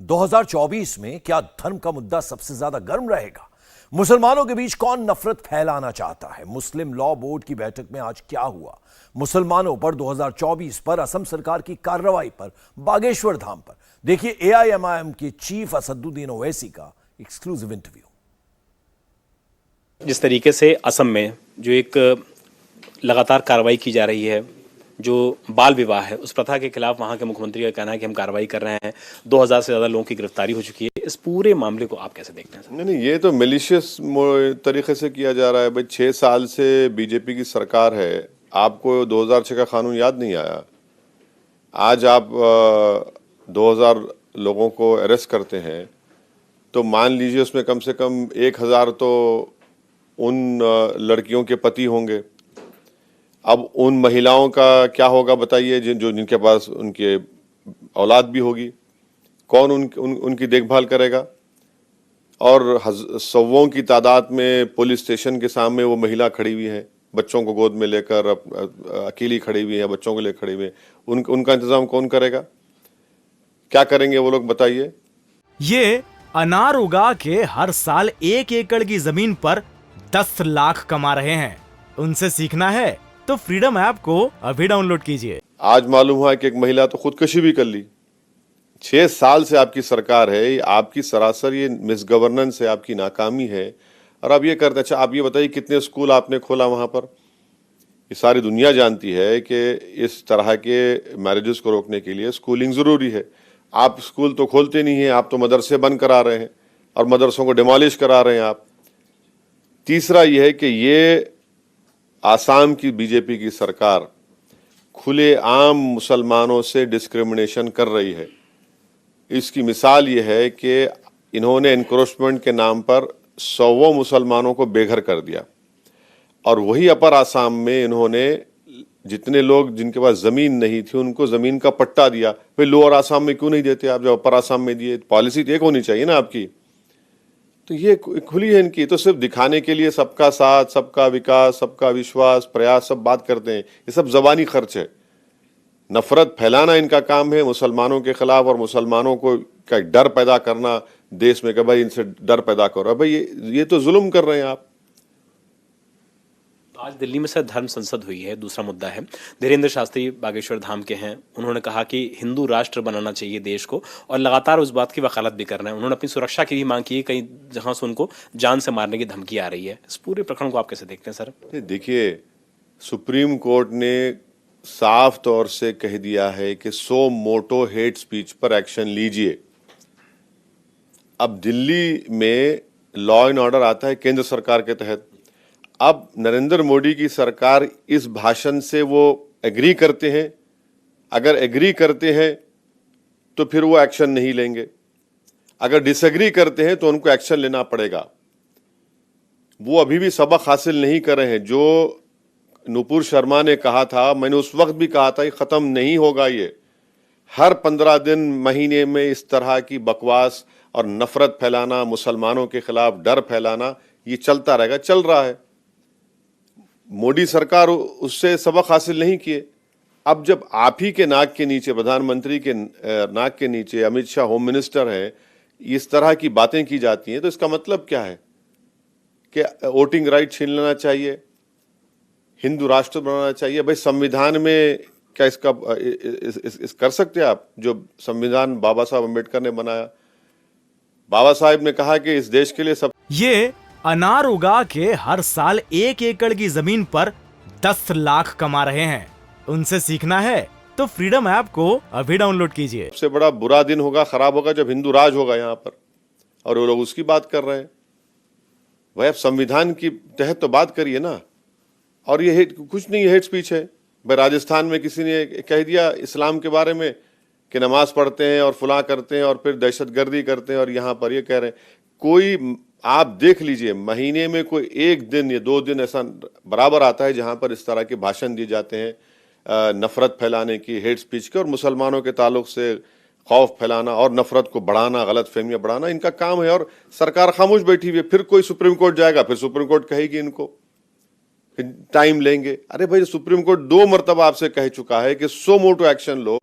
2024 में क्या धर्म का मुद्दा सबसे ज्यादा गर्म रहेगा? मुसलमानों के बीच कौन नफरत फैलाना चाहता है? मुस्लिम लॉ बोर्ड की बैठक में आज क्या हुआ? मुसलमानों पर 2024 पर असम सरकार की कार्रवाई पर, बागेश्वर धाम पर देखिए एआईएमआईएम के चीफ असदुद्दीन ओवैसी का एक्सक्लूसिव इंटरव्यू। जिस तरीके से असम में जो एक लगातार कार्रवाई की जा रही है, जो बाल विवाह है उस प्रथा के खिलाफ वहाँ के मुख्यमंत्री का कहना है कि हम कार्रवाई कर रहे हैं। 2000 से ज़्यादा लोगों की गिरफ्तारी हो चुकी है। इस पूरे मामले को आप कैसे देखते हैं? नहीं, ये तो मिलिशियस तरीके से किया जा रहा है। भाई 6 साल से बीजेपी की सरकार है, आपको 2006 का कानून याद नहीं आया? आज आप 2000 लोगों को अरेस्ट करते हैं तो मान लीजिए उसमें कम से कम 1000 तो उन लड़कियों के पति होंगे। अब उन महिलाओं का क्या होगा बताइए, जिनके पास उनके औलाद भी होगी, कौन उनकी देखभाल करेगा? और सौों की तादाद में पुलिस स्टेशन के सामने वो महिला खड़ी हुई है, बच्चों को गोद में लेकर अकेली खड़ी हुई है, बच्चों को लेकर खड़ी हुई है। उनका इंतजाम कौन करेगा? क्या करेंगे वो लोग बताइए? ये अनार उगा के हर साल 1 एकड़ की जमीन पर 10 लाख कमा रहे हैं। उनसे सीखना है तो फ्रीडम ऐप को अभी डाउनलोड कीजिए। आज मालूम हुआ कि एक महिला तो खुदकुशी भी कर ली। 6 साल से आपकी सरकार है, आपकी सरासर ये मिसगवर्नेंस है, आपकी नाकामी है, और आप ये करते। अच्छा, आप ये बताइए कितने स्कूल आपने खोला वहां पर? ये सारी दुनिया जानती है कि इस तरह के मैरिजेस को रोकने के लिए स्कूलिंग जरूरी है। आप स्कूल तो खोलते नहीं है, आप तो मदरसे बंद करा रहे हैं और मदरसों को डिमोलिश करा रहे हैं आप। तीसरा यह है कि ये आसाम की बीजेपी की सरकार खुले आम मुसलमानों से डिस्क्रिमिनेशन कर रही है। इसकी मिसाल यह है कि इन्होंने एनक्रोचमेंट के नाम पर 100 मुसलमानों को बेघर कर दिया, और वही अपर आसाम में इन्होंने जितने लोग जिनके पास जमीन नहीं थी उनको जमीन का पट्टा दिया। फिर लोअर आसाम में क्यों नहीं देते आप, जब अपर आसाम में दिए? पॉलिसी तो एक होनी चाहिए ना आपकी। तो ये खुली है इनकी, तो सिर्फ दिखाने के लिए सबका साथ, सबका विकास, सबका विश्वास, प्रयास सब बात करते हैं। ये सब जबानी खर्च है। नफरत फैलाना इनका काम है मुसलमानों के खिलाफ, और मुसलमानों को का डर पैदा करना देश में कि भाई इनसे डर पैदा करो। भाई ये तो जुल्म कर रहे हैं आप। आज दिल्ली में सर धर्म संसद हुई है, दूसरा मुद्दा है। धीरेन्द्र शास्त्री बागेश्वर धाम के हैं। उन्होंने कहा कि हिंदू राष्ट्र बनाना चाहिए देश को, और लगातार उस बात की वकालत भी कर रहे हैं। उन्होंने अपनी सुरक्षा की भी मांग की है, कहीं जहां से उनको जान से मारने की धमकी आ रही है। इस पूरे प्रकरण को आप कैसे देखते हैं सर? देखिए, सुप्रीम कोर्ट ने साफ तौर से कह दिया है कि सो मोटो हेट स्पीच पर एक्शन लीजिए। अब दिल्ली में लॉ एंड ऑर्डर आता है केंद्र सरकार के तहत। अब नरेंद्र मोदी की सरकार इस भाषण से वो एग्री करते हैं। अगर एग्री करते हैं तो फिर वो एक्शन नहीं लेंगे, अगर डिसएग्री करते हैं तो उनको एक्शन लेना पड़ेगा। वो अभी भी सबक हासिल नहीं कर रहे हैं। जो नुपुर शर्मा ने कहा था, मैंने उस वक्त भी कहा था, ये खत्म नहीं होगा। ये हर 15 दिन महीने में इस तरह की बकवास और नफरत फैलाना, मुसलमानों के खिलाफ डर फैलाना, ये चलता रहेगा, चल रहा है। मोदी सरकार उससे सबक हासिल नहीं किए। अब जब आप ही के नाक के नीचे, प्रधानमंत्री के नाक के नीचे अमित शाह होम मिनिस्टर हैं, इस तरह की बातें की जाती हैं, तो इसका मतलब क्या है कि वोटिंग राइट छीन लेना चाहिए, हिंदू राष्ट्र बनाना चाहिए? भाई संविधान में क्या इसका इस कर सकते हैं आप? जो संविधान बाबा साहब अम्बेडकर ने बनाया, बाबा साहब ने कहा कि इस देश के लिए सब। ये अनार उगा के हर साल 1 एकड़ की जमीन पर 10 लाख कमा रहे हैं। उनसे सीखना है तो फ्रीडम ऐप को अभी डाउनलोड कीजिए। सबसे बड़ा बुरा दिन होगा, खराब होगा, जब हिंदू राज होगा यहाँ पर, और वो लोग उसकी बात कर रहे हैं। भाई आप संविधान की तहत तो बात करिए ना। और ये कुछ नहीं, हेट स्पीच है। भाई राजस्थान में किसी ने कह दिया इस्लाम के बारे में कि नमाज पढ़ते हैं और फुला करते हैं और फिर दहशतगर्दी करते हैं, और यहाँ पर ये कह रहे हैं। कोई आप देख लीजिए, महीने में कोई 1 दिन या 2 दिन ऐसा बराबर आता है जहां पर इस तरह के भाषण दिए जाते हैं नफरत फैलाने की, हेट स्पीच के, और मुसलमानों के ताल्लुक से खौफ फैलाना और नफरत को बढ़ाना, गलत फहमियां बढ़ाना इनका काम है। और सरकार खामोश बैठी हुई है। फिर कोई सुप्रीम कोर्ट जाएगा, फिर सुप्रीम कोर्ट कहेगी इनको, टाइम लेंगे। अरे भाई सुप्रीम कोर्ट 2 मरतबा आपसे कह चुका है कि सो मोटो एक्शन लो,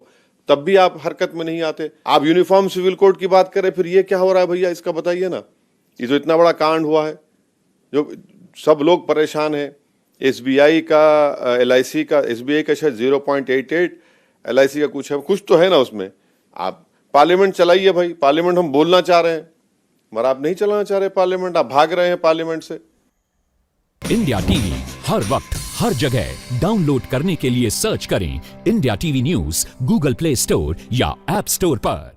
तब भी आप हरकत में नहीं आते। आप यूनिफॉर्म सिविल कोड की बात करें, फिर ये क्या हो रहा है भैया, इसका बताइए ना। ये जो इतना बड़ा कांड हुआ है, जो सब लोग परेशान हैं। SBI का LIC का, SBI का शायद 0.88, LIC का कुछ तो है ना उसमें। आप पार्लियामेंट चलाइए भाई, पार्लियामेंट हम बोलना चाह रहे हैं मगर आप नहीं चलाना चाह रहे पार्लियामेंट, आप भाग रहे हैं पार्लियामेंट से। इंडिया टीवी हर वक्त हर जगह डाउनलोड करने के लिए सर्च करें India TV news Google play store या ऐप स्टोर पर।